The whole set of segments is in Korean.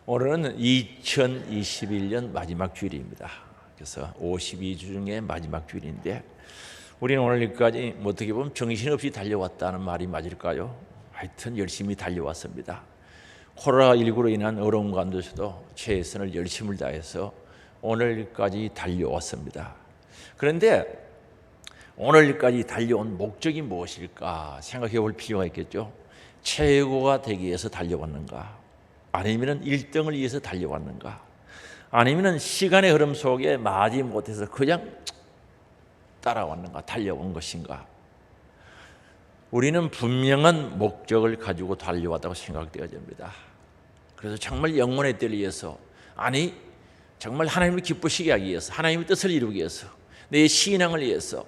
오늘은 2021년 마지막 주일입니다. 그래서 52주 중에 마지막 주일인데 우리는 오늘까지 어떻게 보면 정신없이 달려왔다는 말이 맞을까요? 하여튼 열심히 달려왔습니다. 코로나19로 인한 어려움 가운데서도 최선을 열심을 다해서 오늘까지 달려왔습니다. 그런데 오늘까지 달려온 목적이 무엇일까 생각해 볼 필요가 있겠죠. 최고가 되기 위해서 달려왔는가? 아니면 1등을 위해서 달려왔는가? 아니면 시간의 흐름 속에 마지 못해서 그냥 따라왔는가? 달려온 것인가? 우리는 분명한 목적을 가지고 달려왔다고 생각되어집니다. 그래서 정말 영혼의 때를 위해서, 아니 정말 하나님을 기쁘시게 하기 위해서, 하나님의 뜻을 이루기 위해서, 내 신앙을 위해서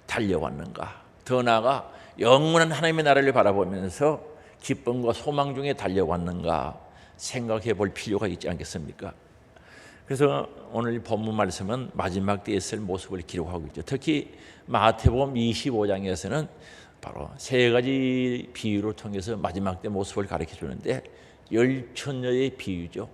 달려왔는가? 더 나아가 영원한 하나님의 나라를 바라보면서 기쁨과 소망 중에 달려왔는가 생각해 볼 필요가 있지 않겠습니까? 그래서 오늘 본문 말씀은 마지막 때에 있을 모습을 기록하고 있죠. 특히 마태복음 25장에서는 바로 세 가지 비유를 통해서 마지막 때 모습을 가르쳐 주는데, 열처녀의 비유죠.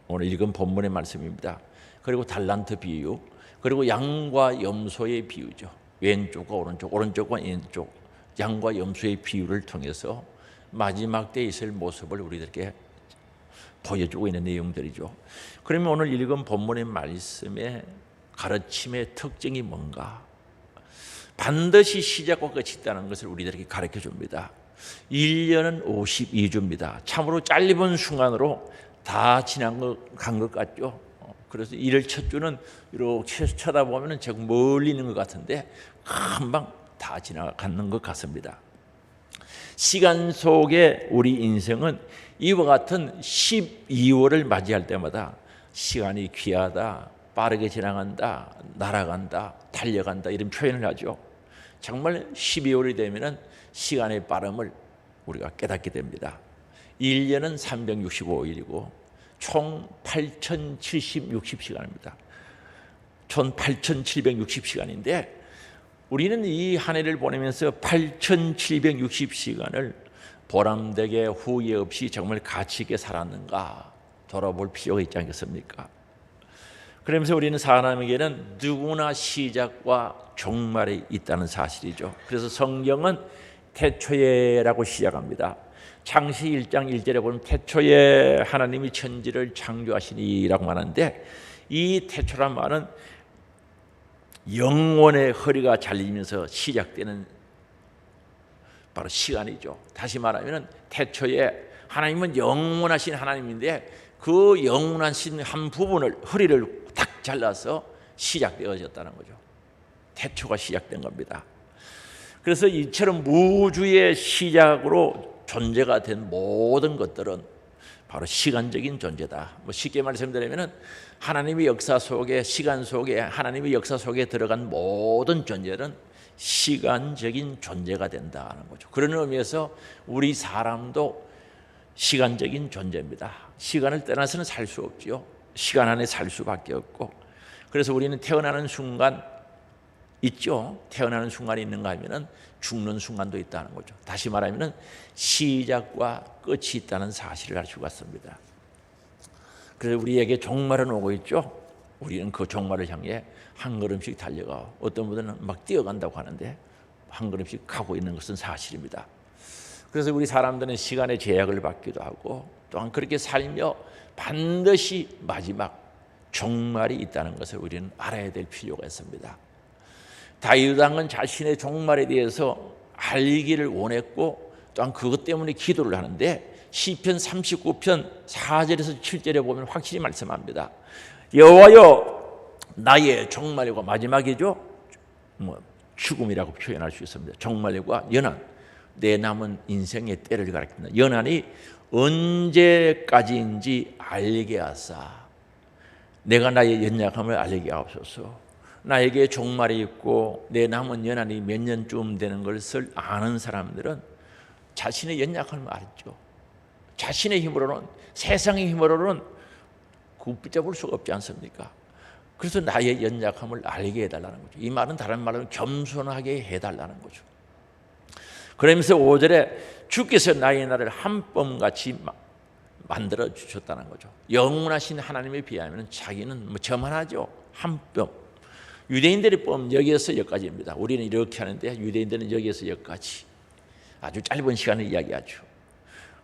오늘 읽은 본문의 말씀입니다. 그리고 달란트 비유, 그리고 양과 염소의 비유죠. 왼쪽과 오른쪽, 오른쪽과 왼쪽, 양과 염소의 비유를 통해서 마지막 때에 있을 모습을 우리들에게 보여주고 있는 내용들이죠. 그러면 오늘 읽은 본문의 말씀의 가르침의 특징이 뭔가? 반드시 시작과 끝이 있다는 것을 우리들에게 가르쳐 줍니다. 1년은 52주입니다. 참으로 짧은 순간으로 다 지난 간 것 같죠. 그래서 1월 첫 주는 이렇게 쳐다보면 저 멀리 있는 것 같은데 금방 다 지나가는 것 같습니다. 시간 속에 우리 인생은 이와 같은 12월을 맞이할 때마다 시간이 귀하다, 빠르게 지나간다, 날아간다, 달려간다 이런 표현을 하죠. 정말 12월이 되면 시간의 빠름을 우리가 깨닫게 됩니다. 1년은 365일이고 총 8,760시간입니다. 총 8,760시간인데 우리는 이 한 해를 보내면서 8,760시간을 보람되게 후회 없이 정말 가치 있게 살았는가 돌아볼 필요가 있지 않겠습니까? 그러면서 우리는 사람에게는 누구나 시작과 종말이 있다는 사실이죠. 그래서 성경은 태초에라고 시작합니다. 창시 1장 1절에 보면 태초에 하나님이 천지를 창조하시니라고 말하는데, 이 태초란 말은 영원의 허리가 잘리면서 시작되는 바로 시간이죠. 다시 말하면 태초에 하나님은 영원하신 하나님인데 그 영원하신 한 부분을, 허리를 딱 잘라서 시작되어졌다는 거죠. 태초가 시작된 겁니다. 그래서 이처럼 우주의 시작으로 존재가 된 모든 것들은 바로 시간적인 존재다. 쉽게 말씀드리면 하나님의 역사 속에, 시간 속에, 하나님의 역사 속에 들어간 모든 존재는 시간적인 존재가 된다는 거죠. 그런 의미에서 우리 사람도 시간적인 존재입니다. 시간을 떠나서는 살 수 없지요. 시간 안에 살 수밖에 없고, 그래서 우리는 태어나는 순간 있죠. 태어나는 순간이 있는가 하면 죽는 순간도 있다는 거죠. 다시 말하면 시작과 끝이 있다는 사실을 알 수가 있습니다. 그래서 우리에게 종말은 오고 있죠. 우리는 그 종말을 향해 한 걸음씩 달려가, 어떤 분들은 막 뛰어간다고 하는데 한 걸음씩 가고 있는 것은 사실입니다. 그래서 우리 사람들은 시간의 제약을 받기도 하고, 또한 그렇게 살며 반드시 마지막 종말이 있다는 것을 우리는 알아야 될 필요가 있습니다. 다윗 왕은 자신의 종말에 대해서 알기를 원했고, 또한 그것 때문에 기도를 하는데 시편 39편 4절에서 7절에 보면 확실히 말씀합니다. 여호와여, 나의 종말과 마지막이죠. 죽음이라고 표현할 수 있습니다. 종말과 연한, 내 남은 인생의 때를 가리킵니다. 연한이 언제까지인지 알게 하사 내가 나의 연약함을 알게 하옵소서. 나에게 종말이 있고 내 남은 연한이 몇 년쯤 되는 것을 아는 사람들은 자신의 연약함을 알죠. 자신의 힘으로는, 세상의 힘으로는 붙잡을 수가 없지 않습니까? 그래서 나의 연약함을 알게 해달라는 거죠. 이 말은 다른 말로 겸손하게 해달라는 거죠. 그러면서 5절에 주께서 나의 날을 한뼘같이 만들어 주셨다는 거죠. 영원하신 하나님에 비하면 자기는 뭐 저만하죠. 한 뼘. 유대인들의 뼘 여기에서 여기까지입니다. 우리는 이렇게 하는데 유대인들은 여기에서 여기까지. 아주 짧은 시간을 이야기하죠.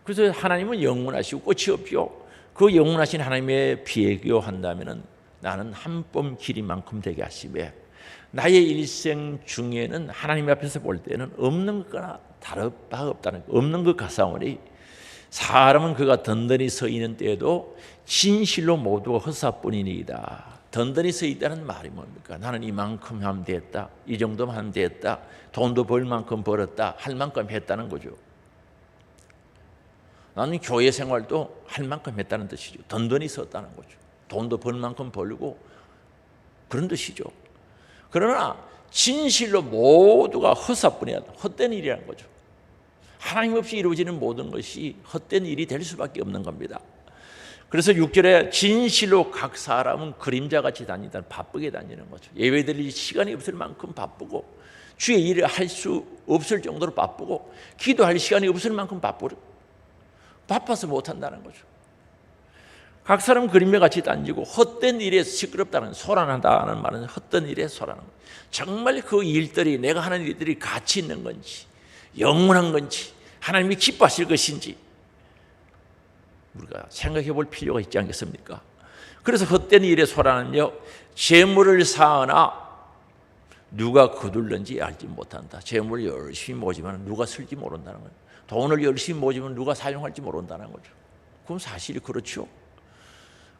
그래서 하나님은 영원하시고 끝이 없죠. 그 영원하신 하나님에 비교한다면 나는 한 뼘 길이만큼 되게 하시며 나의 일생 중에는 하나님 앞에서 볼 때는 없는 거나 다를 바 없다는 거. 없는 것 가사오니 사람은 그가 든든히 서 있는 때에도 진실로 모두가 헛사뿐이니이다. 든든히 서 있다는 말이 뭡니까? 나는 이만큼 하면 됐다. 이 정도만 하면 됐다. 돈도 벌 만큼 벌었다. 할 만큼 했다는 거죠. 나는 교회 생활도 할 만큼 했다는 뜻이죠. 든든히 섰다는 거죠. 돈도 벌 만큼 벌고 그런 뜻이죠. 그러나 진실로 모두가 헛사뿐이야. 헛된 일이라는 거죠. 하나님 없이 이루어지는 모든 것이 헛된 일이 될 수밖에 없는 겁니다. 그래서 6절에 진실로 각 사람은 그림자같이 다니다 바쁘게 다니는 거죠. 예배드릴 시간이 없을 만큼 바쁘고 주의 일을 할 수 없을 정도로 바쁘고 기도할 시간이 없을 만큼 바빠서 못한다는 거죠. 각 사람 그림자같이 다니고 헛된 일에 시끄럽다는 소란하다는 말은 헛된 일에 소란하는 거죠. 정말 그 일들이 내가 하는 일들이 가치 있는 건지 영원한 건지 하나님이 기뻐하실 것인지 우리가 생각해 볼 필요가 있지 않겠습니까? 그래서 헛된 일에 소란하며 재물을 쌓으나 누가 거둘는지 알지 못한다. 재물을 열심히 모지만 누가 쓸지 모른다는 거예요. 돈을 열심히 모지면 누가 사용할지 모른다는 거죠. 그건 사실이 그렇죠.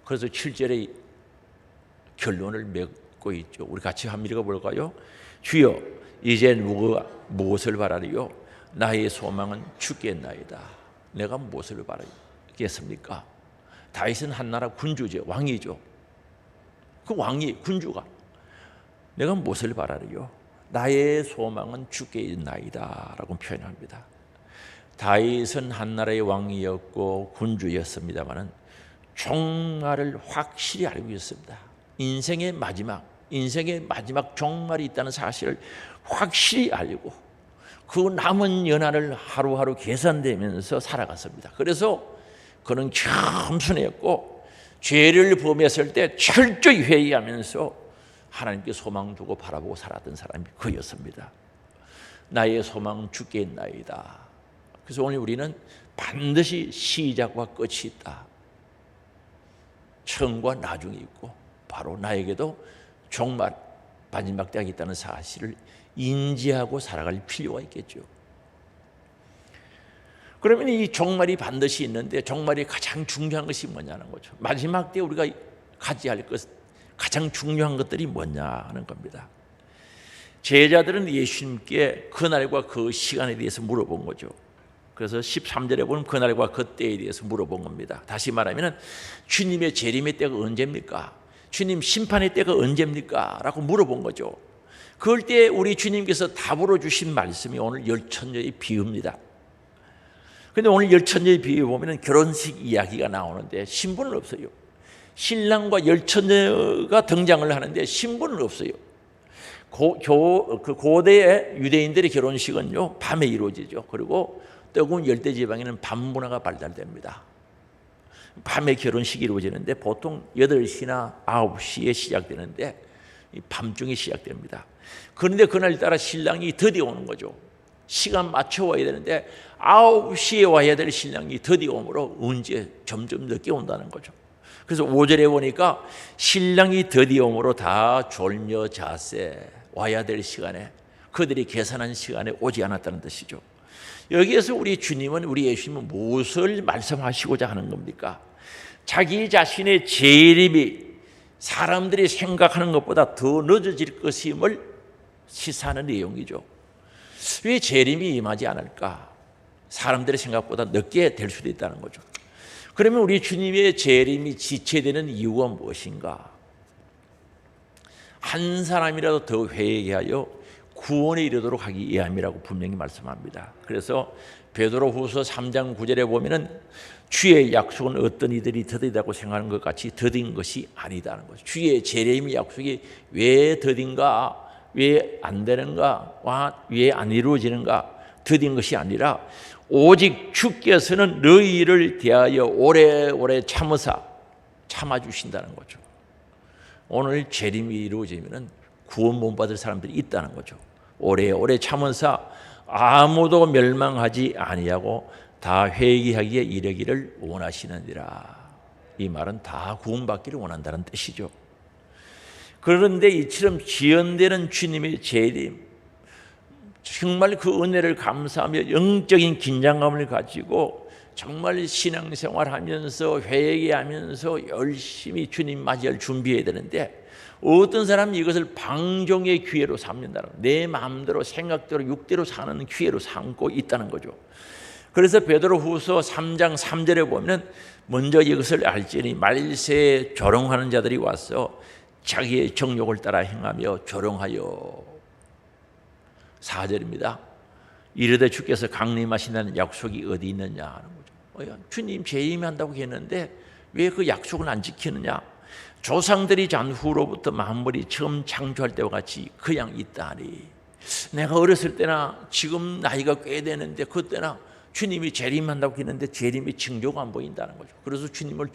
그래서 7절의 결론을 맺고 있죠. 우리 같이 한번 읽어볼까요? 주여 이제 누가 무엇을 바라리요? 나의 소망은 주께나이다. 내가 무엇을 바라겠습니까? 다윗은 한나라 군주죠. 왕이죠. 그 왕이 군주가 내가 무엇을 바라리요? 나의 소망은 주께 있나이다 라고 표현합니다. 다윗은 한나라의 왕이었고 군주였습니다마는 종말을 확실히 알고 있었습니다. 인생의 마지막 종말이 있다는 사실을 확실히 알고 그 남은 연한을 하루하루 계산되면서 살아갔습니다. 그래서 그는 겸손했고 죄를 범했을 때 철저히 회의하면서 하나님께 소망 두고 바라보고 살았던 사람이 그였습니다. 나의 소망은 주께 있나이다. 그래서 오늘 우리는 반드시 시작과 끝이 있다. 처음과 나중이 있고 바로 나에게도 종말 마지막 때가 있다는 사실을 인지하고 살아갈 필요가 있겠죠. 그러면 이 종말이 반드시 있는데 종말이 가장 중요한 것이 뭐냐는 거죠. 마지막 때 우리가 가져야 할 것, 가장 중요한 것들이 뭐냐 하는 겁니다. 제자들은 예수님께 그날과 그 시간에 대해서 물어본 거죠. 그래서 13절에 보면 그날과 그 때에 대해서 물어본 겁니다. 다시 말하면 주님의 재림의 때가 언제입니까? 주님 심판의 때가 언제입니까? 라고 물어본 거죠. 그럴 때 우리 주님께서 답으로 주신 말씀이 오늘 열천녀의 비유입니다. 그런데 오늘 열천녀의 비유에 보면 결혼식 이야기가 나오는데 신부는 없어요. 신랑과 열천녀가 등장을 하는데 신부는 없어요. 고대의 유대인들의 결혼식은요 밤에 이루어지죠. 그리고 뜨거운 열대지방에는 밤 문화가 발달됩니다. 밤에 결혼식이 이루어지는데 보통 8시나 9시에 시작되는데 밤중에 시작됩니다. 그런데 그날따라 신랑이 드디어 오는 거죠. 시간 맞춰 와야 되는데 9시에 와야 될 신랑이 드디어 오므로 언제 점점 늦게 온다는 거죠. 그래서 5절에 보니까 신랑이 드디어 오므로 다 졸며 자세 와야 될 시간에 그들이 계산한 시간에 오지 않았다는 뜻이죠. 여기에서 우리 주님은 우리 예수님은 무엇을 말씀하시고자 하는 겁니까? 자기 자신의 재림이 사람들이 생각하는 것보다 더 늦어질 것임을 시사하는 내용이죠. 왜 재림이 임하지 않을까? 사람들의 생각보다 늦게 될 수도 있다는 거죠. 그러면 우리 주님의 재림이 지체되는 이유가 무엇인가? 한 사람이라도 더 회개하여 구원에 이르도록 하기 위함이라고 분명히 말씀합니다. 그래서 베드로후서 3장 9절에 보면은 주의 약속은 어떤 이들이 더디다고 생각하는 것 같이 더딘 것이 아니다는 거죠. 주의 재림의 약속이 왜 더딘가, 왜 안 되는가, 왜 안 이루어지는가, 더딘 것이 아니라 오직 주께서는 너희를 대하여 오래오래 참아주신다는 거죠. 오늘 재림이 이루어지면 구원 못 받을 사람들이 있다는 거죠. 오래오래 참으사 아무도 멸망하지 아니하고 다 회개하기에 이르기를 원하시느니라. 이 말은 다 구원받기를 원한다는 뜻이죠. 그런데 이처럼 지연되는 주님의 재림, 정말 그 은혜를 감사하며 영적인 긴장감을 가지고 정말 신앙생활하면서 회개하면서 열심히 주님 맞이할 준비해야 되는데, 어떤 사람이 이것을 방종의 기회로 삼는다는, 내 마음대로 생각대로 육대로 사는 기회로 삼고 있다는 거죠. 그래서 베드로후서 3장 3절에 보면 먼저 이것을 알지니 말세에 조롱하는 자들이 와서 자기의 정욕을 따라 행하며 조롱하여. 4절입니다. 이르되 주께서 강림하신다는 약속이 어디 있느냐 하는 거죠. 주님 재림한다고 했는데 왜 그 약속을 안 지키느냐? 조상들이 잔 후로부터 만물이 처음 창조할 때와 같이 그냥 있다니. 내가 어렸을 때나 지금 나이가 꽤 되는데 그때나 주님이 재림한다고 했는데 재림의 징조가 안 보인다는 거죠. 그래서 주님을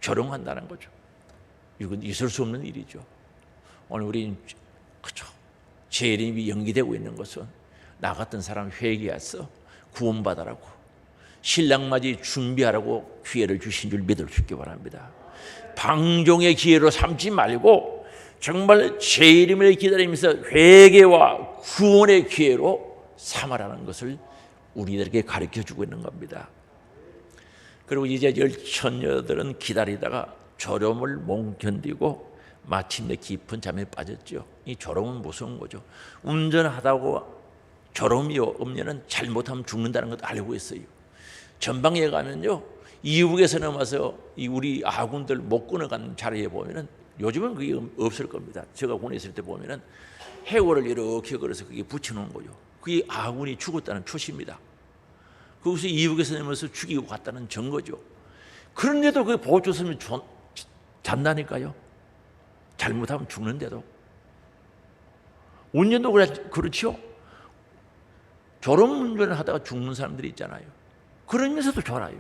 조롱한다는 거죠. 이건 있을 수 없는 일이죠. 오늘 우리는 그죠, 재림이 연기되고 있는 것은 나 같은 사람 회개해서 구원받으라고, 신랑맞이 준비하라고 기회를 주신 줄 믿을 수 있기 바랍니다. 방종의 기회로 삼지 말고 정말 재림을 기다리면서 회개와 구원의 기회로 삼아라는 것을 우리들에게 가르쳐주고 있는 겁니다. 그리고 이제 열처녀들은 기다리다가 졸음을 못 견디고 마침내 깊은 잠에 빠졌죠. 이 졸음은 무서운 거죠. 운전하다고 졸음이 오면 잘못하면 죽는다는 것도 알고 있어요. 전방에 가면요, 이북에서 넘어서 우리 아군들 못 끊어가는 자리에 보면은, 요즘은 그게 없을 겁니다. 제가 군에 있을 때 보면은 해골을 이렇게 걸어서 그게 붙여놓은 거죠. 그게 아군이 죽었다는 표시입니다. 거기서 이북에서 넘어서 죽이고 갔다는 증거죠. 그런데도 그 보조선이 잔다니까요. 잘못하면 죽는데도. 운전도 그렇죠. 졸음운전을 하다가 죽는 사람들이 있잖아요. 그러면서도 졸아요.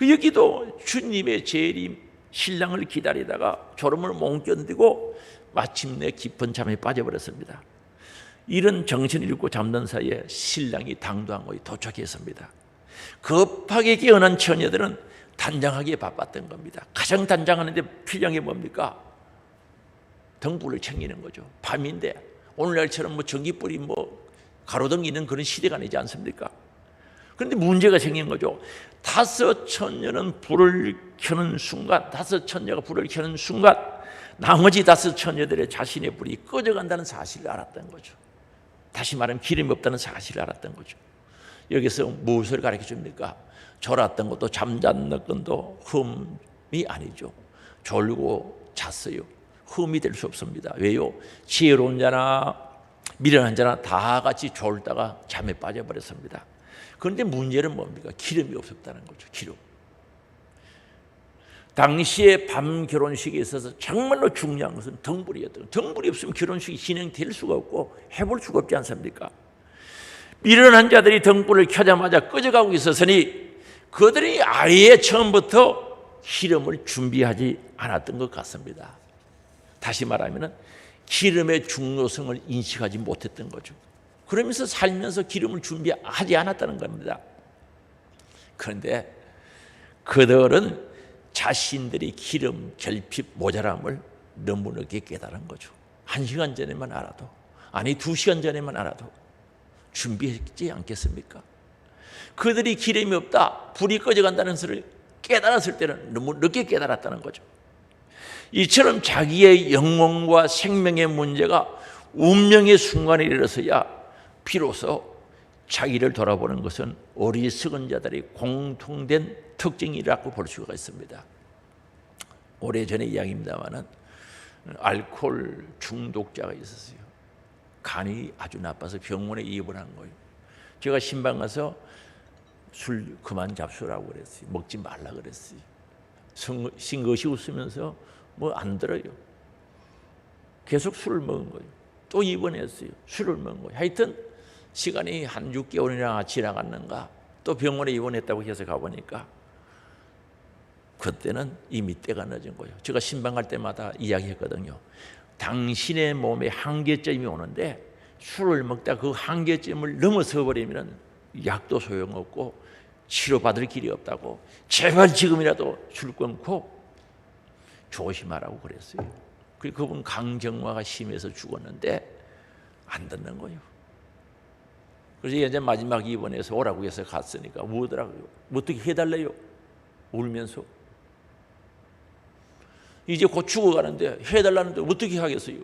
여기도 주님의 재림, 신랑을 기다리다가 졸음을 못 견디고 마침내 깊은 잠에 빠져버렸습니다. 이런 정신을 잃고 잠든 사이에 신랑이 당도한 곳에 도착했습니다. 급하게 깨어난 처녀들은 단장하기에 바빴던 겁니다. 가장 단장하는데 필요한 게 뭡니까? 등불을 챙기는 거죠. 밤인데 오늘날처럼 전기불이 가로등이 있는 그런 시대가 아니지 않습니까? 그런데 문제가 생긴 거죠. 5 처녀는 불을 켜는 순간, 5 처녀가 불을 켜는 순간 나머지 5 처녀들의 자신의 불이 꺼져간다는 사실을 알았던 거죠. 다시 말하면 기름이 없다는 사실을 알았던 거죠. 여기서 무엇을 가르쳐 줍니까? 졸았던 것도 잠잤던 것도 흠이 아니죠. 졸고 잤어요. 흠이 될 수 없습니다. 왜요? 지혜로운 자나 미련한 자나 다 같이 졸다가 잠에 빠져버렸습니다. 그런데 문제는 뭡니까? 기름이 없었다는 거죠. 기름. 당시에 밤 결혼식에 있어서 정말로 중요한 것은 등불이었던 거예요. 등불이 없으면 결혼식이 진행될 수가 없고 해볼 수가 없지 않습니까? 미련한 자들이 등불을 켜자마자 꺼져가고 있었으니 그들이 아예 처음부터 기름을 준비하지 않았던 것 같습니다. 다시 말하면 기름의 중요성을 인식하지 못했던 거죠. 그러면서 살면서 기름을 준비하지 않았다는 겁니다. 그런데 그들은 자신들이 기름 결핍 모자람을 너무 늦게 깨달은 거죠. 1시간 전에만 알아도, 아니 2시간 전에만 알아도 준비했지 않겠습니까? 그들이 기름이 없다, 불이 꺼져간다는 것을 깨달았을 때는 너무 늦게 깨달았다는 거죠. 이처럼 자기의 영혼과 생명의 문제가 운명의 순간에 이르러서야 비로소 자기를 돌아보는 것은 어리석은 자들의 공통된 특징이라고 볼 수가 있습니다. 오래전의 이야기입니다만은 알코올 중독자가 있었어요. 간이 아주 나빠서 병원에 입원한 거예요. 제가 신방 가서 술 그만 잡수라고 그랬어요. 먹지 말라 그랬어요. 싱긋이 웃으면서 안 들어요. 계속 술을 먹은 거예요. 또 입원했어요. 술을 먹은 거예요. 하여튼 시간이 한 6개월이나 지나갔는가 또 병원에 입원했다고 해서 가보니까 그때는 이미 때가 늦은 거예요. 제가 신방 갈 때마다 이야기했거든요. 당신의 몸에 한계점이 오는데 술을 먹다 그 한계점을 넘어서 버리면 약도 소용없고 치료받을 길이 없다고, 제발 지금이라도 술 끊고 조심하라고 그랬어요. 그분 강정화가 심해서 죽었는데 안 듣는 거예요. 그래서 이제 마지막 입원해서 오라고 해서 갔으니까 뭐더라고요. 어떻게 해달래요? 울면서. 이제 곧 죽어가는데 해달라는데 어떻게 하겠어요?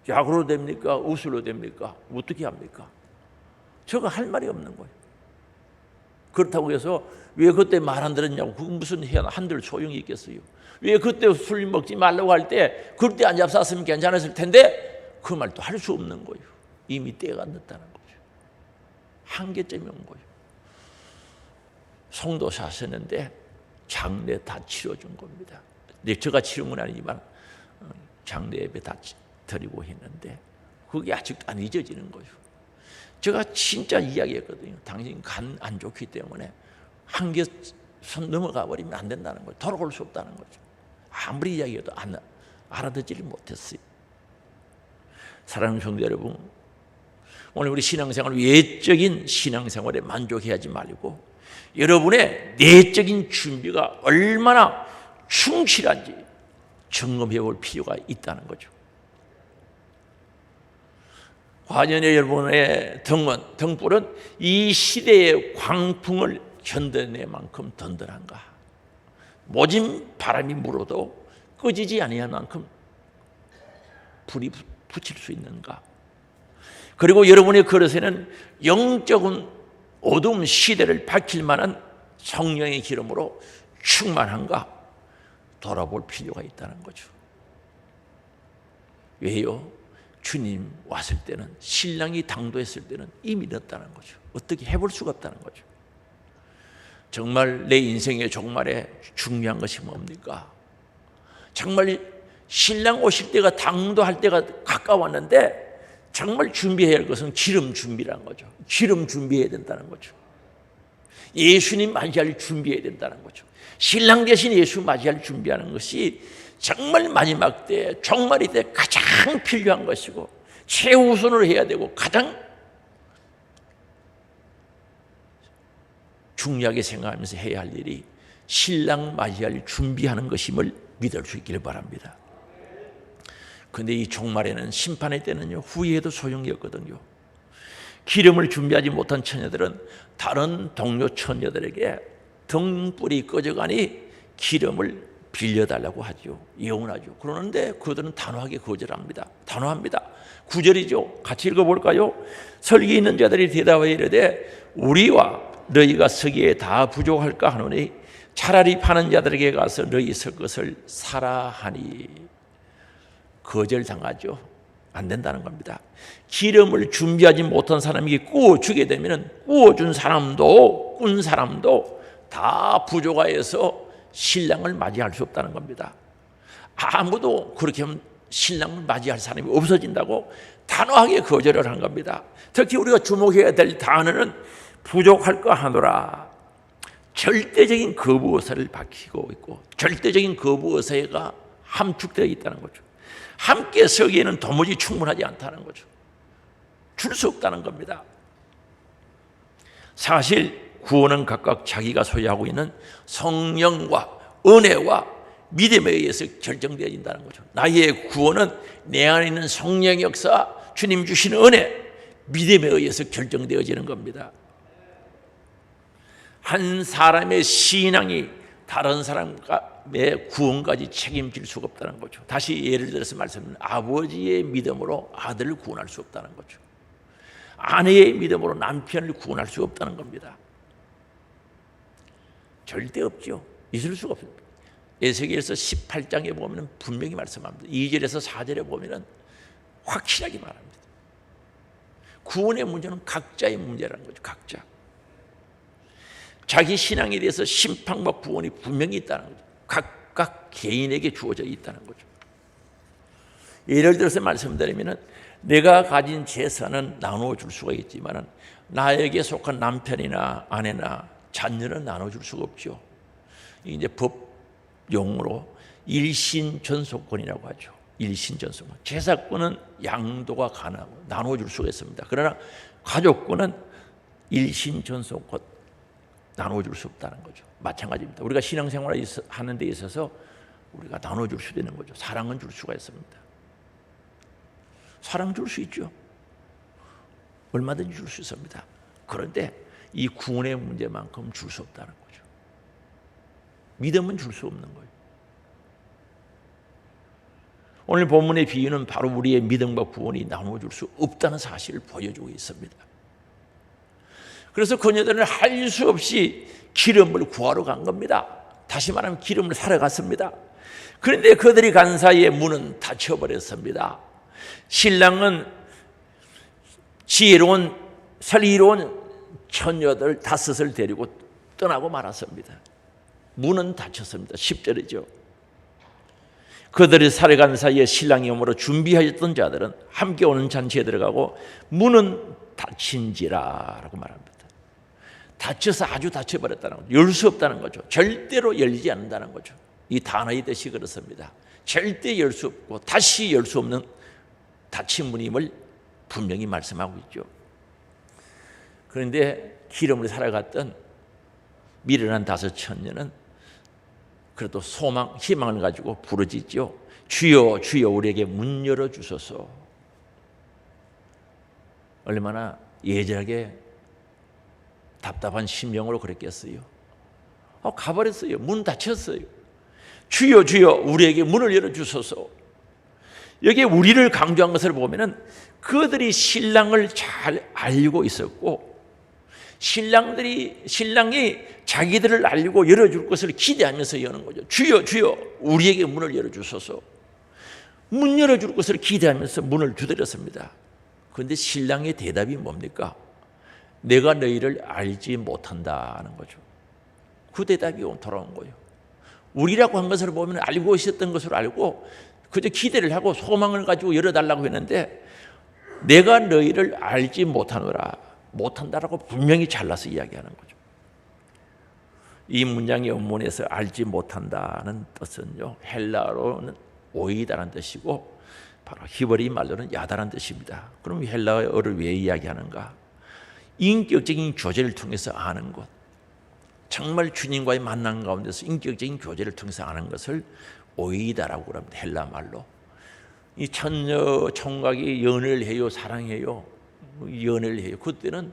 약으로 됩니까? 우술로 됩니까? 어떻게 합니까? 제가 할 말이 없는 거예요. 그렇다고 해서 왜 그때 말 안 들었냐고, 그거 무슨 한들 소용이 있겠어요? 왜 그때 술 먹지 말라고 할 때 그때 안 잡쌌으면 괜찮았을 텐데 그 말도 할 수 없는 거예요. 이미 때가 늦다는 거죠. 한계점이 온 거예요. 송도 사셨는데 장례 다 치러준 겁니다. 제가 치른 건 아니지만 장례 예배 다 드리고 했는데 그게 아직도 안 잊어지는 거예요. 제가 진짜 이야기했거든요. 당신 간 안 좋기 때문에 한계선 넘어가 버리면 안 된다는 거예요. 돌아올 수 없다는 거죠. 아무리 이야기해도 알아듣지를 못했어요. 사랑하는 성도 여러분, 오늘 우리 신앙생활, 외적인 신앙생활에 만족해하지 말고 여러분의 내적인 준비가 얼마나 충실한지 점검해 볼 필요가 있다는 거죠. 화년의 여러분의 등불은 이 시대의 광풍을 견뎌낼 만큼 든든한가? 모진 바람이 불어도 꺼지지 아니할 만큼 불이 붙일 수 있는가? 그리고 여러분의 그릇에는 영적인 어두운 시대를 밝힐 만한 성령의 기름으로 충만한가? 돌아볼 필요가 있다는 거죠. 왜요? 주님 왔을 때는, 신랑이 당도했을 때는 이미 늦다는 거죠. 어떻게 해볼 수가 없다는 거죠. 정말 내 인생의 종말에 중요한 것이 뭡니까? 정말 신랑 오실 때가, 당도할 때가 가까웠는데 정말 준비해야 할 것은 기름 준비라는 거죠. 기름 준비해야 된다는 거죠. 예수님 맞이할 준비해야 된다는 거죠. 신랑 대신 예수 맞이할 준비하는 것이 정말 마지막 때, 종말이 때 가장 필요한 것이고 최우선으로 해야 되고 가장 중요하게 생각하면서 해야 할 일이 신랑 맞이할 준비하는 것임을 믿을 수 있기를 바랍니다. 그런데 이 종말에는, 심판의 때는요, 후회해도 소용이 없거든요. 기름을 준비하지 못한 처녀들은 다른 동료 처녀들에게 등불이 꺼져가니 기름을 빌려달라고 하죠. 예언하죠. 그러는데 그들은 단호하게 거절합니다. 단호합니다. 9절이죠. 같이 읽어볼까요? 설기 있는 자들이 대답하여 이르되 우리와 너희가 서기에 다 부족할까 하노니 차라리 파는 자들에게 가서 너희 설 것을 사라 하니. 거절당하죠. 안 된다는 겁니다. 기름을 준비하지 못한 사람에게 구워주게 되면 구워준 사람도 꾼 사람도 다 부족하여서 신랑을 맞이할 수 없다는 겁니다. 아무도 그렇게 하면 신랑을 맞이할 사람이 없어진다고 단호하게 거절을 한 겁니다. 특히 우리가 주목해야 될 단어는 부족할까 하노라. 절대적인 거부 의사를 밝히고 있고 절대적인 거부 의사가 함축되어 있다는 거죠. 함께 서기에는 도무지 충분하지 않다는 거죠. 줄 수 없다는 겁니다. 사실 구원은 각각 자기가 소유하고 있는 성령과 은혜와 믿음에 의해서 결정되어진다는 거죠. 나의 구원은 내 안에 있는 성령의 역사, 주님 주신 은혜, 믿음에 의해서 결정되어지는 겁니다. 한 사람의 신앙이 다른 사람의 구원까지 책임질 수가 없다는 거죠. 다시 예를 들어서 말씀드리면 아버지의 믿음으로 아들을 구원할 수 없다는 거죠. 아내의 믿음으로 남편을 구원할 수 없다는 겁니다. 절대 없죠. 있을 수가 없습니다. 에스겔서 18장에 보면 분명히 말씀합니다. 2절에서 4절에 보면 확실하게 말합니다. 구원의 문제는 각자의 문제라는 거죠. 각자. 자기 신앙에 대해서 심판과 구원이 분명히 있다는 거죠. 각각 개인에게 주어져 있다는 거죠. 예를 들어서 말씀드리면 내가 가진 재산은 나눠줄 수가 있지만 나에게 속한 남편이나 아내나 자녀는 나눠줄 수가 없죠. 이제 법 용어로 일신전속권이라고 하죠. 일신전속권. 제사권은 양도가 가능하고 나눠줄 수가 있습니다. 그러나 가족권은 일신전속권 나눠줄 수 없다는 거죠. 마찬가지입니다. 우리가 신앙생활을 하는 데 있어서 우리가 나눠줄 수 있는 거죠. 사랑은 줄 수가 있습니다. 사랑 줄 수 있죠. 얼마든지 줄 수 있습니다. 그런데 이 구원의 문제만큼 줄 수 없다는 거죠. 믿음은 줄 수 없는 거예요. 오늘 본문의 비유는 바로 우리의 믿음과 구원이 나눠줄 수 없다는 사실을 보여주고 있습니다. 그래서 그녀들은 할 수 없이 기름을 구하러 간 겁니다. 다시 말하면 기름을 사러 갔습니다. 그런데 그들이 간 사이에 문은 닫혀버렸습니다. 신랑은 지혜로운 설의로운 처녀들 5을 데리고 떠나고 말았습니다. 문은 닫혔습니다. 10절이죠. 그들이 사러 간 사이에 신랑이 오므로 준비하였던 자들은 함께 오는 잔치에 들어가고 문은 닫힌지라 라고 말합니다. 닫혀서 아주 닫혀버렸다는 거죠. 열 수 없다는 거죠. 절대로 열리지 않는다는 거죠. 이 단어의 뜻이 그렇습니다. 절대 열 수 없고 다시 열 수 없는 닫힌 문임을 분명히 말씀하고 있죠. 그런데 기름을 사러 갔던 미련한 5 처녀는 그래도 희망을 가지고 부르짖죠. 주여 주여 우리에게 문 열어주소서. 얼마나 예절하게 답답한 심령으로 그랬겠어요. 가버렸어요. 문 닫혔어요. 주여 주여 우리에게 문을 열어주소서. 여기에 우리를 강조한 것을 보면은 그들이 신랑을 잘 알고 있었고 신랑이 자기들을 알고 열어줄 것을 기대하면서 여는 거죠. 주여 주여 우리에게 문을 열어주소서. 문 열어줄 것을 기대하면서 문을 두드렸습니다. 그런데 신랑의 대답이 뭡니까? 내가 너희를 알지 못한다는 거죠. 그 대답이 돌아온 거예요. 우리라고 한 것을 보면 알고 있었던 것으로 알고 그저 기대를 하고 소망을 가지고 열어달라고 했는데 내가 너희를 알지 못하노라. 못한다라고 분명히 잘라서 이야기하는 거죠. 이 문장의 원문에서 알지 못한다는 뜻은요, 헬라어로는 오이다라는 뜻이고 바로 히브리 말로는 야다라는 뜻입니다. 그럼 헬라어를 왜 이야기하는가? 인격적인 교제를 통해서 아는 것, 정말 주님과의 만남 가운데서 인격적인 교제를 통해서 아는 것을 오이다라고 합니다. 헬라 말로. 이 처녀 총각이 연애를 해요, 사랑해요, 연애를 해요. 그때는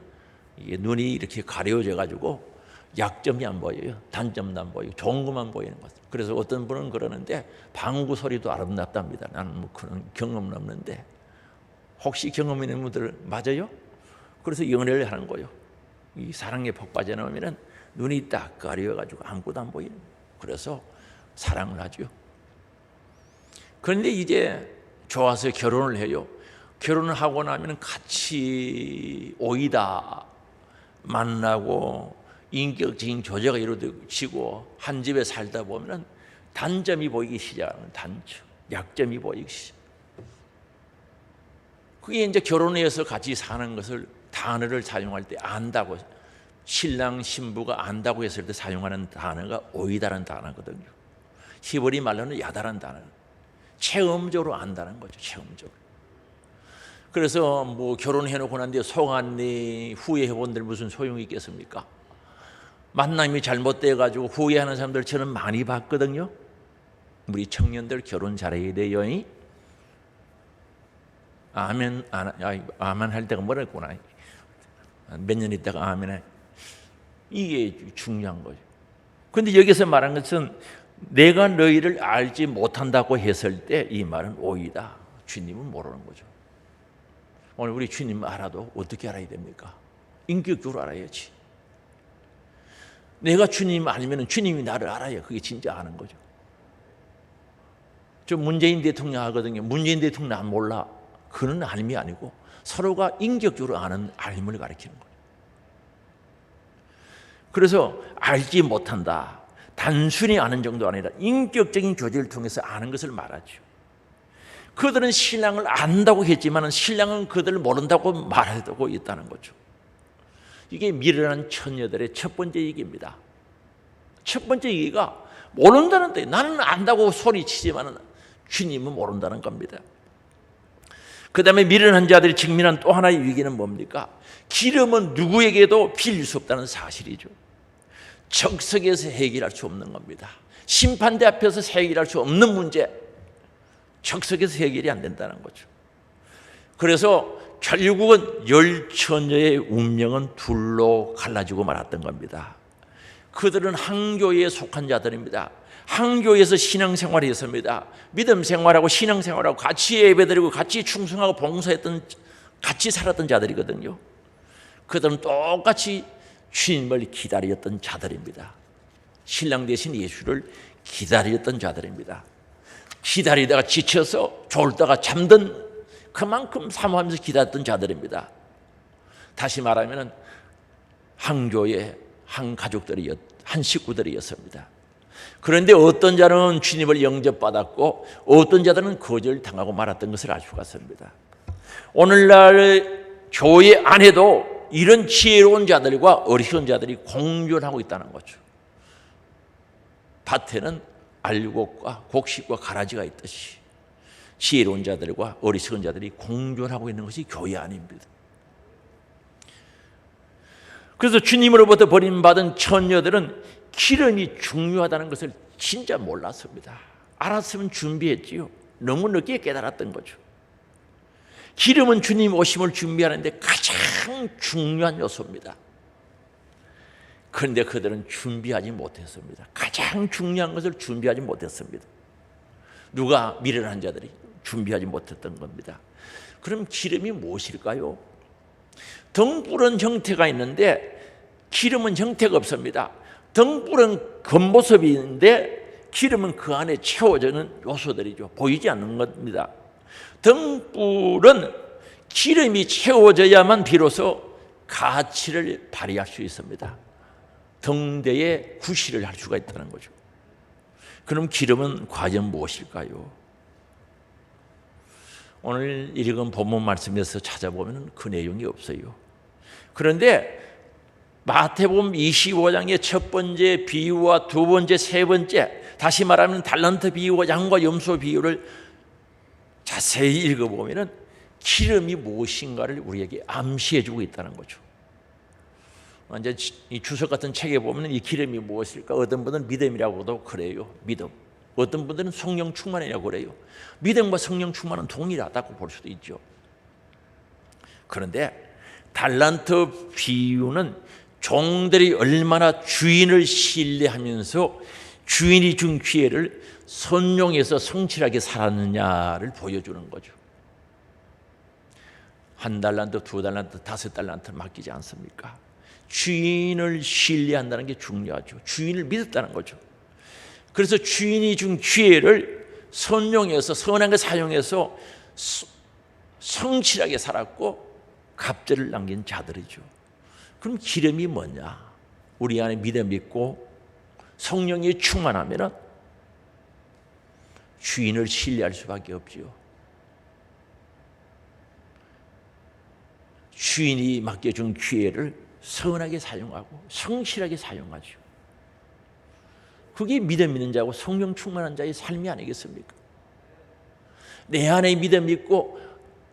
눈이 이렇게 가려져 가지고 약점이 안 보여요. 단점도 안 보이고 좋은 것만 보이는 것. 그래서 어떤 분은 그러는데 방구 소리도 아름답답니다. 나는 뭐 그런 경험은 없는데 혹시 경험 있는 분들 맞아요? 그래서 연애를 하는 거예요. 이 사랑에 푹 빠져나오면 눈이 딱 가려가지고 아무것도 안 보이는 거예요. 그래서 사랑을 하죠. 그런데 이제 좋아서 결혼을 해요. 결혼을 하고 나면 같이 오이다 만나고 인격적인 교제가 이루어지고 한 집에 살다 보면 단점이 보이기 시작하는 단점, 약점이 보이기 시작. 그게 이제 결혼해서 같이 사는 것을 단어를 사용할 때 안다고, 신랑 신부가 안다고 했을 때 사용하는 단어가 오이다라는 단어거든요. 히브리 말로는 야다라는 단어. 체험적으로 안다는 거죠. 체험적으로. 그래서 뭐 결혼해놓고 난 뒤에 속았니 후회해본들 무슨 소용이 있겠습니까? 만남이 잘못돼가지고 후회하는 사람들 저는 많이 봤거든요. 우리 청년들 결혼 잘해야 돼요. 아멘 할 때가 멀었구나. 몇 년 있다가 아멘. 이게 중요한 거죠. 그런데 여기서 말한 것은 내가 너희를 알지 못한다고 했을 때 이 말은 오이다. 주님은 모르는 거죠. 오늘 우리 주님 알아도 어떻게 알아야 됩니까? 인격적으로 알아야지. 내가 주님 알면 주님이 나를 알아야 그게 진짜 아는 거죠. 저 문재인 대통령 하거든요. 문재인 대통령 난 몰라. 그는 알미 아니고 서로가 인격적으로 아는 알림을 가리키는 거예요. 그래서 알지 못한다. 단순히 아는 정도 아니라 인격적인 교제를 통해서 아는 것을 말하죠. 그들은 신랑을 안다고 했지만 신랑은 그들을 모른다고 말하고 있다는 거죠. 이게 미련한 처녀들의 첫 번째 얘기입니다. 첫 번째 얘기가 모른다는 데, 나는 안다고 소리치지만 주님은 모른다는 겁니다. 그 다음에 미련한 자들이 직면한 또 하나의 위기는 뭡니까? 기름은 누구에게도 빌릴 수 없다는 사실이죠. 적석에서 해결할 수 없는 겁니다. 심판대 앞에서 해결할 수 없는 문제, 적석에서 해결이 안 된다는 거죠. 그래서 결국은 열 처녀의 운명은 둘로 갈라지고 말았던 겁니다. 그들은 한 교회에 속한 자들입니다. 한 교회에서 신앙생활을 했습니다. 믿음 생활하고 신앙생활하고 같이 예배드리고 같이 충성하고 봉사했던, 같이 살았던 자들이거든요. 그들은 똑같이 주님을 기다렸던 자들입니다. 신랑 대신 예수를 기다렸던 자들입니다. 기다리다가 지쳐서 졸다가 잠든, 그만큼 사모하면서 기다렸던 자들입니다. 다시 말하면 한 교회, 한 가족들이었, 한 식구들이었습니다. 그런데 어떤 자는 주님을 영접받았고 어떤 자들은 거절당하고 말았던 것을 알 수가 있습니다. 오늘날 교회 안에도 이런 지혜로운 자들과 어리석은 자들이 공존하고 있다는 거죠. 밭에는 알곡과 곡식과 가라지가 있듯이 지혜로운 자들과 어리석은 자들이 공존하고 있는 것이 교회 안입니다. 그래서 주님으로부터 버림받은 처녀들은 기름이 중요하다는 것을 진짜 몰랐습니다. 알았으면 준비했지요. 너무 늦게 깨달았던 거죠. 기름은 주님 오심을 준비하는데 가장 중요한 요소입니다. 그런데 그들은 준비하지 못했습니다. 가장 중요한 것을 준비하지 못했습니다. 누가? 미련한 자들이 준비하지 못했던 겁니다. 그럼 기름이 무엇일까요? 등불은 형태가 있는데 기름은 형태가 없습니다. 등불은 겉모습인데 기름은 그 안에 채워지는 요소들이죠. 보이지 않는 겁니다. 등불은 기름이 채워져야만 비로소 가치를 발휘할 수 있습니다. 등대에 구실을 할 수가 있다는 거죠. 그럼 기름은 과연 무엇일까요? 오늘 읽은 본문 말씀에서 찾아보면 그 내용이 없어요. 그런데 마태복음 25장의 첫 번째 비유와 두 번째, 세 번째, 다시 말하면 달란트 비유와 양과 염소 비유를 자세히 읽어보면 기름이 무엇인가를 우리에게 암시해주고 있다는 거죠. 이제 이 주석 같은 책에 보면 이 기름이 무엇일까? 어떤 분은 믿음이라고도 그래요. 믿음. 어떤 분들은 성령 충만이라고 그래요. 믿음과 성령 충만은 동일하다고 볼 수도 있죠. 그런데 달란트 비유는 종들이 얼마나 주인을 신뢰하면서 주인이 준 기회를 선용해서 성실하게 살았느냐를 보여주는 거죠. 한 달란트, 두 달란트, 다섯 달란트를 맡기지 않습니까? 주인을 신뢰한다는 게 중요하죠. 주인을 믿었다는 거죠. 그래서 주인이 준 기회를 선용해서 선하게 사용해서 성실하게 살았고 갑절을 남긴 자들이죠. 그럼 기름이 뭐냐? 우리 안에 믿음이 있고 성령이 충만하면 주인을 신뢰할 수밖에 없지요. 주인이 맡겨준 기회를 선하게 사용하고 성실하게 사용하죠. 그게 믿음 있는 자고 성령 충만한 자의 삶이 아니겠습니까? 내 안에 믿음이 있고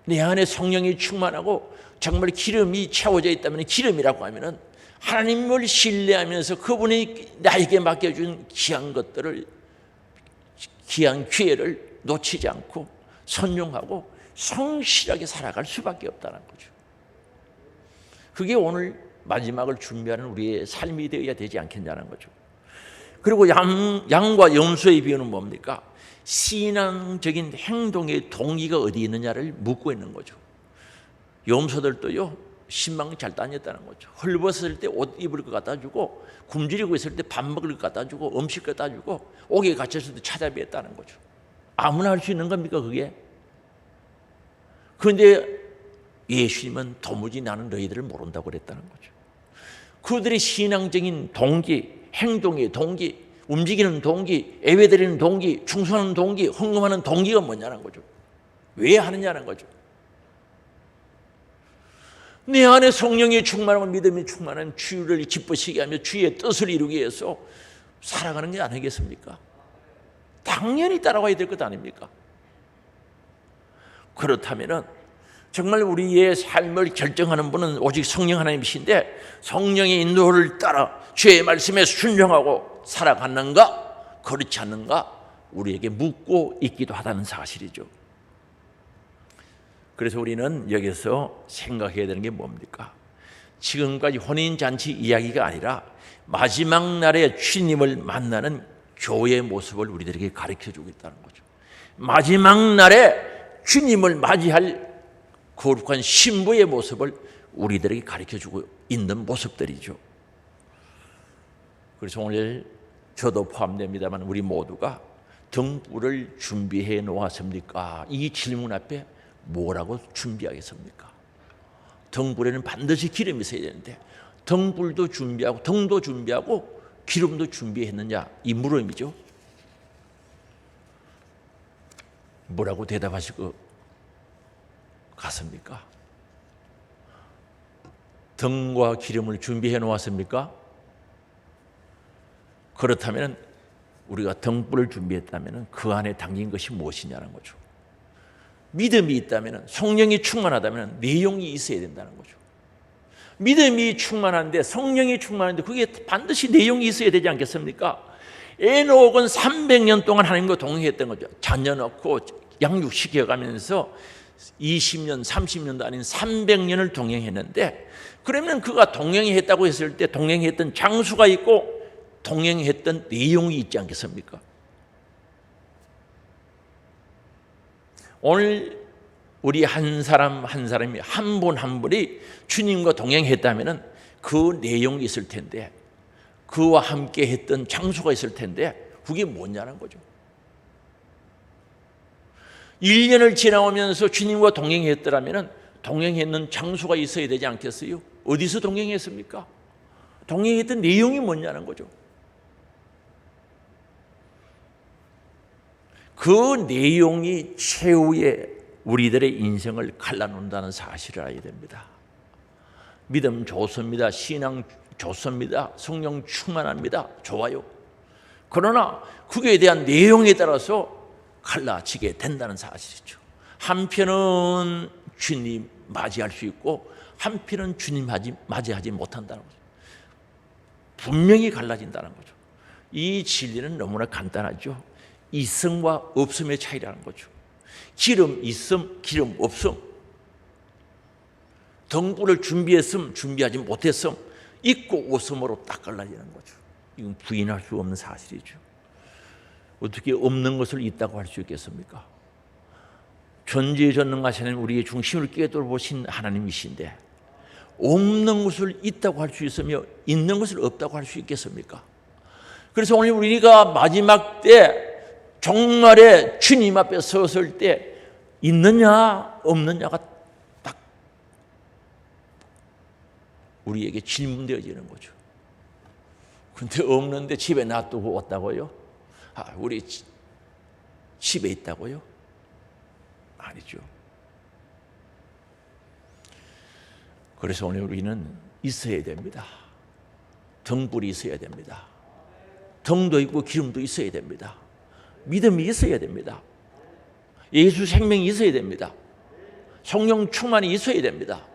내 안에 성령이 충만하고 정말 기름이 채워져 있다면, 기름이라고 하면은 하나님을 신뢰하면서 그분이 나에게 맡겨준 귀한 것들을, 귀한 기회를 놓치지 않고 선용하고 성실하게 살아갈 수밖에 없다는 거죠. 그게 오늘 마지막을 준비하는 우리의 삶이 되어야 되지 않겠냐는 거죠. 그리고 양과 염소의 비유는 뭡니까? 신앙적인 행동의 동기가 어디 있느냐를 묻고 있는 거죠. 염소들도요, 신망이 잘 다녔다는 거죠. 헐벗을 때 옷 입을 것 갖다 주고, 굶주리고 있을 때 밥 먹을 것 갖다 주고, 음식 갖다 주고, 옥에 갇혔을 때 찾아뵙었다는 거죠. 아무나 할 수 있는 겁니까, 그게? 그런데 예수님은 도무지 나는 너희들을 모른다고 그랬다는 거죠. 그들의 신앙적인 동기, 행동의 동기, 움직이는 동기, 예배드리는 동기, 충성하는 동기, 헌금하는 동기가 뭐냐는 거죠. 왜 하느냐는 거죠. 내 안에 성령이 충만하고 믿음이 충만한 주를 기쁘시게 하며 주의 뜻을 이루기 위해서 살아가는 게 아니겠습니까? 당연히 따라와야 될 것 아닙니까? 그렇다면 정말 우리의 삶을 결정하는 분은 오직 성령 하나님이신데, 성령의 인도를 따라 주의 말씀에 순종하고 살아가는가 그렇지 않는가 우리에게 묻고 있기도 하다는 사실이죠. 그래서 우리는 여기서 생각해야 되는 게 뭡니까? 지금까지 혼인잔치 이야기가 아니라 마지막 날에 주님을 만나는 교회의 모습을 우리들에게 가르쳐주고 있다는 거죠. 마지막 날에 주님을 맞이할 거룩한 신부의 모습을 우리들에게 가르쳐주고 있는 모습들이죠. 그래서 오늘 저도 포함됩니다만 우리 모두가 등불을 준비해 놓았습니까? 이 질문 앞에 뭐라고 준비하겠습니까? 등불에는 반드시 기름이 있어야 되는데 등불도 준비하고 등도 준비하고 기름도 준비했느냐, 이 물음이죠. 뭐라고 대답하실 것 같습니까? 등과 기름을 준비해 놓았습니까? 그렇다면 우리가 등불을 준비했다면 그 안에 담긴 것이 무엇이냐는 거죠. 믿음이 있다면, 성령이 충만하다면 내용이 있어야 된다는 거죠. 믿음이 충만한데, 성령이 충만한데 그게 반드시 내용이 있어야 되지 않겠습니까? 에녹은 300년 동안 하나님과 동행했던 거죠. 자녀 낳고 양육시켜가면서 20년, 30년도 아닌 300년을 동행했는데, 그러면 그가 동행했다고 했을 때 동행했던 장수가 있고 동행했던 내용이 있지 않겠습니까? 오늘 우리 한 사람 한 사람이 한 분 한 분이 주님과 동행했다면 그 내용이 있을 텐데, 그와 함께 했던 장수가 있을 텐데 그게 뭐냐는 거죠. 1년을 지나오면서 주님과 동행했더라면 동행했는 장수가 있어야 되지 않겠어요? 어디서 동행했습니까? 동행했던 내용이 뭐냐는 거죠. 그 내용이 최후의 우리들의 인생을 갈라놓는다는 사실을 알아야 됩니다. 믿음 좋습니다. 신앙 좋습니다. 성령 충만합니다. 좋아요. 그러나 그에 대한 내용에 따라서 갈라지게 된다는 사실이죠. 한편은 주님 맞이할 수 있고 한편은 주님 맞이하지 못한다는 거죠. 분명히 갈라진다는 거죠. 이 진리는 너무나 간단하죠. 있음과 없음의 차이라는 거죠. 기름 있음, 기름 없음. 등불을 준비했음, 준비하지 못했음. 있고 없음으로 딱 갈라지는 거죠. 이건 부인할 수 없는 사실이죠. 어떻게 없는 것을 있다고 할 수 있겠습니까? 전지전능하시는 우리의 중심을 깨돌보신 하나님이신데 없는 것을 있다고 할 수 있으며 있는 것을 없다고 할 수 있겠습니까? 그래서 오늘 우리가 마지막 때 종말에 주님 앞에 섰을 때 있느냐 없느냐가 딱 우리에게 질문되어지는 거죠. 그런데 없는데 집에 놔두고 왔다고요? 우리 집에 있다고요? 아니죠. 그래서 오늘 우리는 있어야 됩니다. 등불이 있어야 됩니다. 등도 있고 기름도 있어야 됩니다. 믿음이 있어야 됩니다. 예수 생명이 있어야 됩니다. 성령 충만이 있어야 됩니다.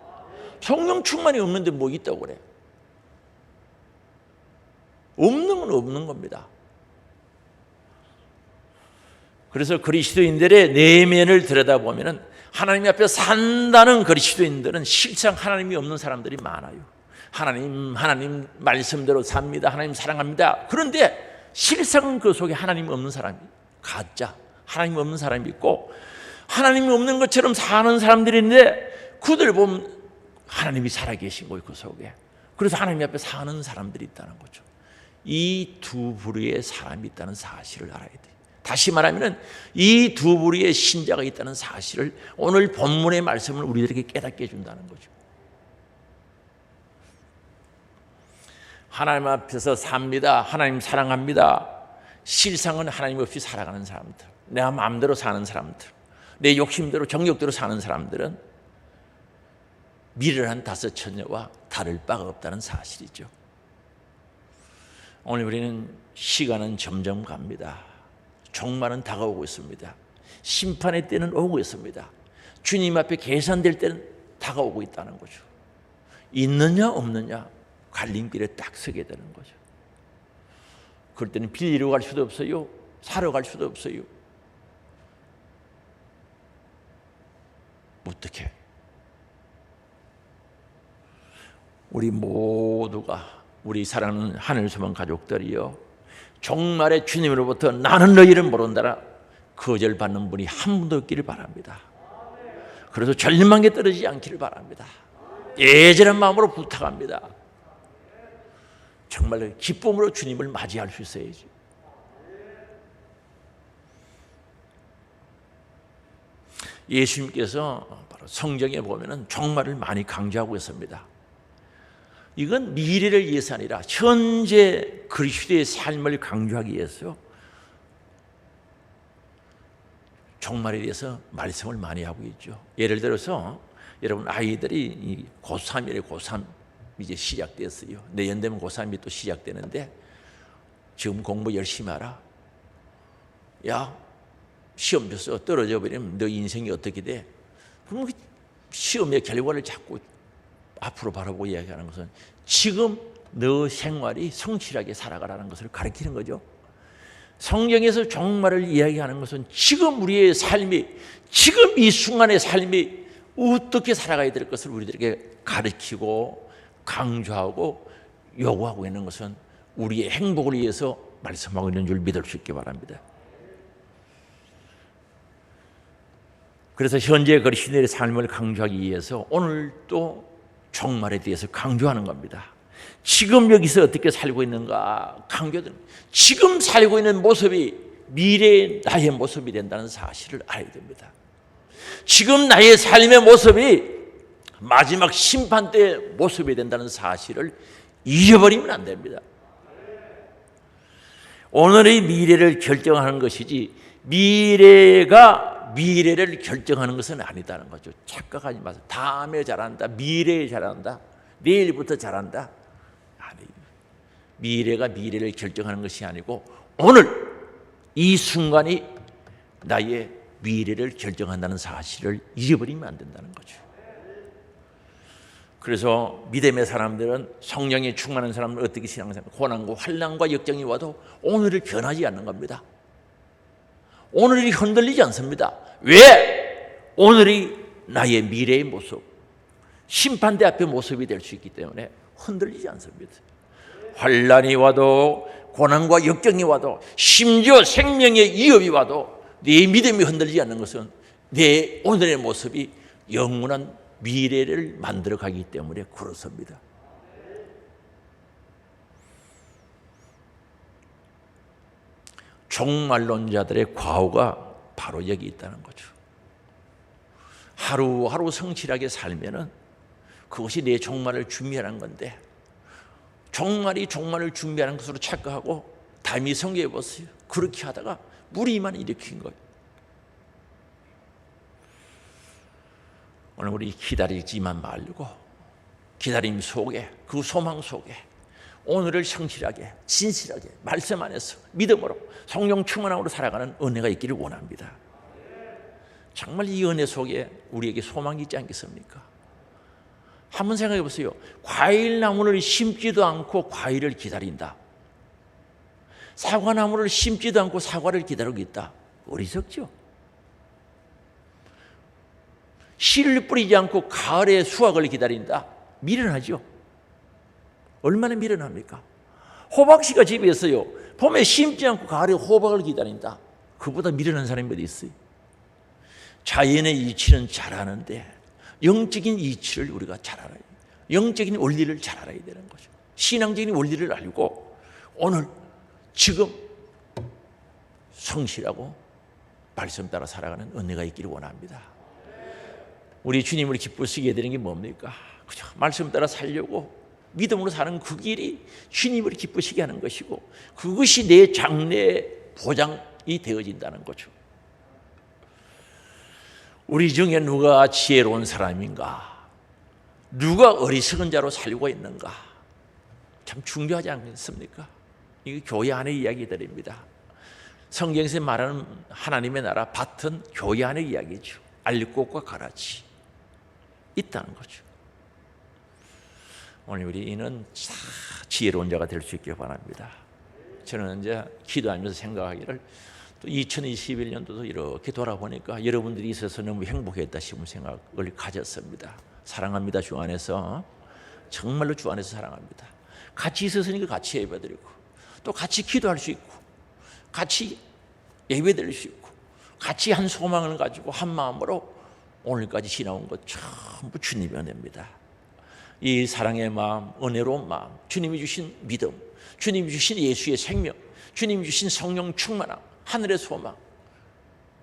성령 충만이 없는데 뭐 있다고 그래? 없는 건 없는 겁니다. 그래서 그리스도인들의 내면을 들여다보면 하나님 앞에 산다는 그리스도인들은 실상 하나님이 없는 사람들이 많아요. 하나님 말씀대로 삽니다. 하나님 사랑합니다. 그런데 실상은 그 속에 하나님 없는 사람이 가짜, 하나님 없는 사람이 있고 하나님이 없는 것처럼 사는 사람들인데 그들 보면 하나님이 살아계신 거예요. 그 속에. 그래서 하나님 앞에 사는 사람들이 있다는 거죠. 이 두 부류의 사람이 있다는 사실을 알아야 돼요. 다시 말하면 이 두 부류의 신자가 있다는 사실을 오늘 본문의 말씀을 우리들에게 깨닫게 해준다는 거죠. 하나님 앞에서 삽니다. 하나님 사랑합니다. 실상은 하나님 없이 살아가는 사람들, 내 마음대로 사는 사람들, 내 욕심대로 정욕대로 사는 사람들은 미련한 다섯 처녀와 다를 바가 없다는 사실이죠. 오늘 우리는 시간은 점점 갑니다. 종말은 다가오고 있습니다. 심판의 때는 오고 있습니다. 주님 앞에 계산될 때는 다가오고 있다는 거죠. 있느냐 없느냐 갈림길에 딱 서게 되는 거죠. 그럴 때는 빌리러 갈 수도 없어요. 사러 갈 수도 없어요. 어떻게? 우리 모두가, 우리 사랑하는 하늘소망 가족들이요, 종말의 주님으로부터 나는 너희를 모른다라 거절받는 분이 한 분도 없기를 바랍니다. 그래서 절망에 떨어지지 않기를 바랍니다. 예전한 마음으로 부탁합니다. 정말 기쁨으로 주님을 맞이할 수 있어야지. 예수님께서 바로 성경에 보면은 종말을 많이 강조하고 있습니다. 이건 미래를 위해서 아니라 현재 그리스도의 삶을 강조하기 위해서 종말에 대해서 말씀을 많이 하고 있죠. 예를 들어서 여러분 아이들이 고3이래, 고3 이제 시작됐어요. 내년 되면 고3이 또 시작되는데 지금 공부 열심히 하라. 야, 시험 줬어. 떨어져 버리면 너 인생이 어떻게 돼? 그럼 시험의 결과를 자꾸 앞으로 바라보고 이야기하는 것은 지금 너 생활이 성실하게 살아가라는 것을 가르치는 거죠. 성경에서 종말을 이야기하는 것은 지금 우리의 삶이, 지금 이 순간의 삶이 어떻게 살아가야 될 것을 우리들에게 가르치고 강조하고 요구하고 있는 것은 우리의 행복을 위해서 말씀하고 있는 줄 믿을 수 있기 바랍니다. 그래서 현재 그리스도의 삶을 강조하기 위해서 오늘 또 종말에 대해서 강조하는 겁니다. 지금 여기서 어떻게 살고 있는가 강조는, 지금 살고 있는 모습이 미래의 나의 모습이 된다는 사실을 알아야 됩니다. 지금 나의 삶의 모습이 마지막 심판 때의 모습이 된다는 사실을 잊어버리면 안 됩니다. 오늘의 미래를 결정하는 것이지 미래가 미래를 결정하는 것은 아니다는 거죠. 착각하지 마세요. 다음에 잘한다, 미래에 잘한다, 내일부터 잘한다. 아니, 미래가 미래를 결정하는 것이 아니고 오늘 이 순간이 나의 미래를 결정한다는 사실을 잊어버리면 안 된다는 거죠. 그래서 믿음의 사람들은, 성령에 충만한 사람들은 어떻게 신앙생활, 고난과 환난과 역정이 와도 오늘을 변하지 않는 겁니다. 오늘이 흔들리지 않습니다. 왜? 오늘이 나의 미래의 모습, 심판대 앞의 모습이 될 수 있기 때문에 흔들리지 않습니다. 환난이 와도 고난과 역정이 와도 심지어 생명의 위협이 와도 내 믿음이 흔들리지 않는 것은 내 오늘의 모습이 영원한 미래를 만들어가기 때문에 그렇습니다. 종말론자들의 과오가 바로 여기 있다는 거죠. 하루하루 성실하게 살면은 그것이 내 종말을 준비하는 건데, 종말이 종말을 준비하는 것으로 착각하고 담이 성경해 보세요. 그렇게 하다가 무리만 일으킨 거예요. 오늘 우리 기다리지만 말고 기다림 속에, 그 소망 속에 오늘을 성실하게, 진실하게 말씀 안에서 믿음으로 성령 충만함으로 살아가는 은혜가 있기를 원합니다. 정말 이 은혜 속에 우리에게 소망이 있지 않겠습니까? 한번 생각해 보세요. 과일나무를 심지도 않고 과일을 기다린다. 사과나무를 심지도 않고 사과를 기다리고 있다. 어리석죠? 씨를 뿌리지 않고 가을에 수확을 기다린다. 미련하죠? 얼마나 미련합니까? 호박씨가 집에 있어요. 봄에 심지 않고 가을에 호박을 기다린다. 그보다 미련한 사람이 어디 있어요? 자연의 이치는 잘 아는데 영적인 이치를 우리가 잘 알아야 돼요. 영적인 원리를 잘 알아야 되는 거죠. 신앙적인 원리를 알고 오늘 지금 성실하고 말씀 따라 살아가는 은혜가 있기를 원합니다. 우리 주님을 기쁘시게 되는 게 뭡니까? 그죠? 말씀 따라 살려고 믿음으로 사는 그 길이 주님을 기쁘시게 하는 것이고, 그것이 내 장래의 보장이 되어진다는 거죠. 우리 중에 누가 지혜로운 사람인가? 누가 어리석은 자로 살고 있는가? 참 중요하지 않습니까? 이게 교회 안의 이야기들입니다. 성경에서 말하는 하나님의 나라 밭은 교회 안의 이야기죠. 알곡과 가라지 있다는 거죠. 오늘 우리는 지혜로운 자가 될 수 있길 바랍니다. 저는 이제 기도하면서 생각하기를 또 2021년도도 이렇게 돌아보니까 여러분들이 있어서 너무 행복했다 싶은 생각을 가졌습니다. 사랑합니다. 주 안에서 정말로 주 안에서 사랑합니다. 같이 있었으니까 같이 예배드리고 또 같이 기도할 수 있고 같이 예배드릴 수 있고 같이 한 소망을 가지고 한 마음으로 오늘까지 지나온 것 전부 주님의 은혜입니다. 이 사랑의 마음, 은혜로운 마음, 주님이 주신 믿음, 주님이 주신 예수의 생명, 주님이 주신 성령 충만함, 하늘의 소망.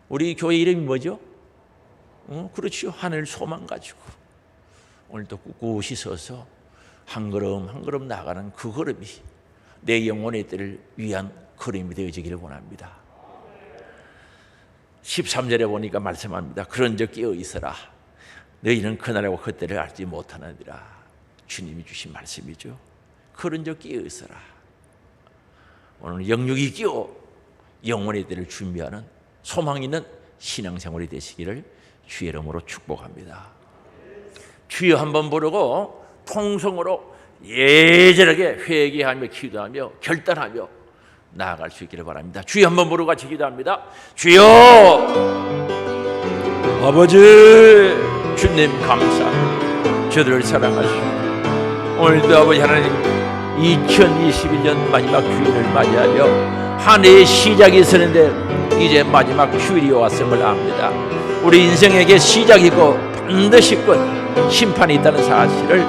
우리 교회 이름이 뭐죠? 그렇죠. 하늘 소망 가지고 오늘도 꿋꿋이 서서 한 걸음 한 걸음 나가는 그 걸음이 내 영혼의 때를 위한 걸음이 되어지기를 원합니다. 13절에 보니까 말씀합니다. 그런즉 깨어 있어라. 너희는 그날하고 그때를 알지 못하느니라. 주님이 주신 말씀이죠. 그런즉 깨어 있어라. 오늘 영육이 깨어 영혼의 때를 준비하는 소망 있는 신앙생활이 되시기를 주의 이름으로 축복합니다. 주여 한번 부르고 통성으로 예절하게 회개하며 기도하며 결단하며 나아갈 수 있기를 바랍니다. 주여 한번 부르고 같이 기도합니다. 주여 아버지 주님 감사합니다. 저들을 사랑하시고 오늘도 아버지 하나님 2021년 마지막 주일을 맞이하여 한 해의 시작이 있었는데 이제 마지막 휴일이 왔음을 압니다. 우리 인생에게 시작이고 반드시 끝 심판이 있다는 사실을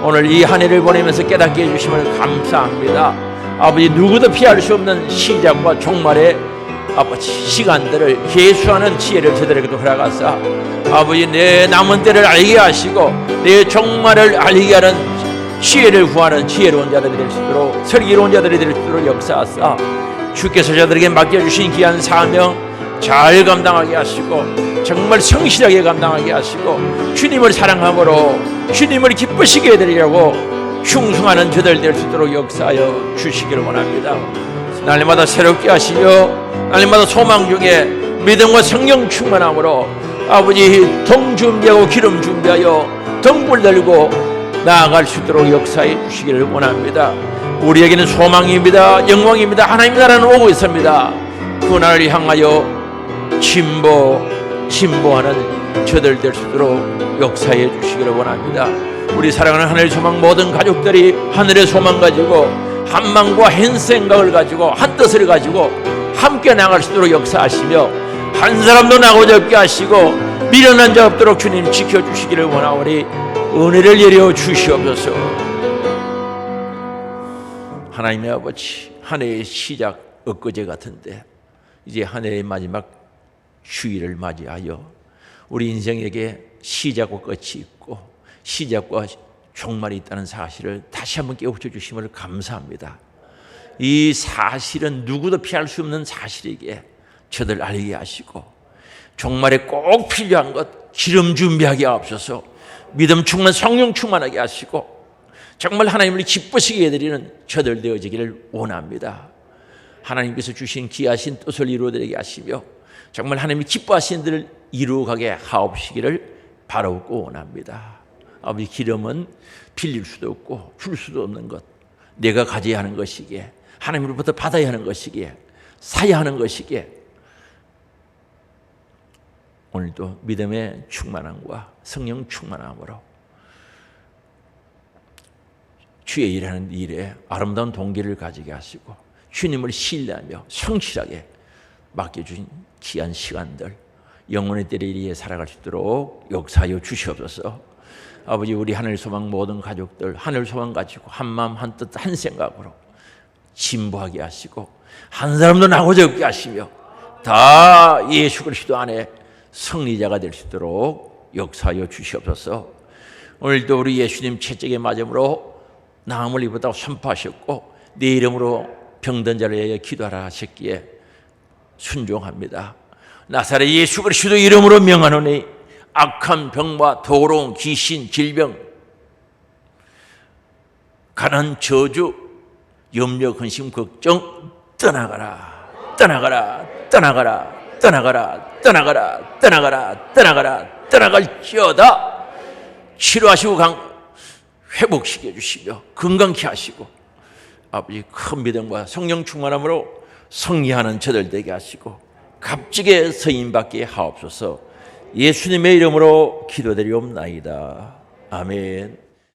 오늘 이 한 해를 보내면서 깨닫게 해주심을 감사합니다. 아버지 누구도 피할 수 없는 시작과 종말의 아버지 시간들을 계수하는 지혜를 저들에게도 허락하사 아버지 내 남은 때를 알게 하시고 내 종말을 알게 하는 지혜를 구하는 지혜로운 자들이 될 수 있도록 슬기로운 자들이 될 수 있도록 역사하사 주께서 저들에게 맡겨주신 귀한 사명 잘 감당하게 하시고 정말 성실하게 감당하게 하시고 주님을 사랑함으로 주님을 기쁘시게 해드리려고 충성하는 저들 될 수 있도록 역사하여 주시기를 원합니다. 날마다 새롭게 하시며 날마다 소망 중에 믿음과 성령 충만함으로 아버지 등 준비하고 기름 준비하여 등불 들고 나아갈 수 있도록 역사해 주시기를 원합니다. 우리에게는 소망입니다. 영광입니다. 하나님 나라는 오고 있습니다. 그날을 향하여 진보하는 저들 될 수 있도록 역사해 주시기를 원합니다. 우리 사랑하는 하늘 소망 모든 가족들이 하늘의 소망 가지고 한 마음과 한 생각을 가지고 한 뜻을 가지고 함께 나갈 수 있도록 역사하시며 한 사람도 나고자 없게 하시고 미련한 자 없도록 주님 지켜주시기를 원하오니 은혜를 내려 주시옵소서. 하나님의 아버지 한 해의 시작 엊그제 같은데 이제 한 해의 마지막 주일을 맞이하여 우리 인생에게 시작과 끝이 있고 시작과 종말이 있다는 사실을 다시 한번 깨우쳐 주심을 감사합니다. 이 사실은 누구도 피할 수 없는 사실이기에 저들 알게 하시고 종말에 꼭 필요한 것 기름 준비하게 하옵소서. 믿음 충만 성령 충만하게 하시고 정말 하나님을 기쁘시게 해드리는 저들 되어지기를 원합니다. 하나님께서 주신 귀하신 뜻을 이루어드리게 하시며 정말 하나님이 기뻐하시는 일을 이루어가게 하옵시기를 바라고 원합니다. 아버지 기름은 빌릴 수도 없고 줄 수도 없는 것 내가 가져야 하는 것이기에 하나님으로부터 받아야 하는 것이기에 사야 하는 것이기에 오늘도 믿음의 충만함과 성령 충만함으로 주의 일하는 일에 아름다운 동기를 가지게 하시고 주님을 신뢰하며 성실하게 맡겨주신 귀한 시간들 영혼의 때를 위해 살아갈 수 있도록 역사하여 주시옵소서. 아버지 우리 하늘 소망 모든 가족들 하늘 소망 가지고 한 마음 한 뜻 한 생각으로 진보하게 하시고 한 사람도 나고자 없게 하시며 다 예수 그리스도 안에 승리자가 될 수 있도록 역사하여 주시옵소서. 오늘도 우리 예수님 채찍에 맞음으로 나음을 입었다고 선포하셨고 내 이름으로 병든 자를 위하여 기도하라 하셨기에 순종합니다. 나사렛 예수 그리스도 이름으로 명하노니 악한 병과 더러운 귀신, 질병, 가난, 저주, 염려, 근심, 걱정 떠나가라, 떠나가라, 떠나가라, 떠나가라, 떠나가라, 떠나가라, 떠나가라, 떠나갈지어다. 치료하시고 회복시켜 주시며 건강케 하시고 아버지 큰 믿음과 성령 충만함으로 승리하는 저들 되게 하시고 값지게 서임받게 하옵소서. 예수님의 이름으로 기도드리옵나이다. 아멘.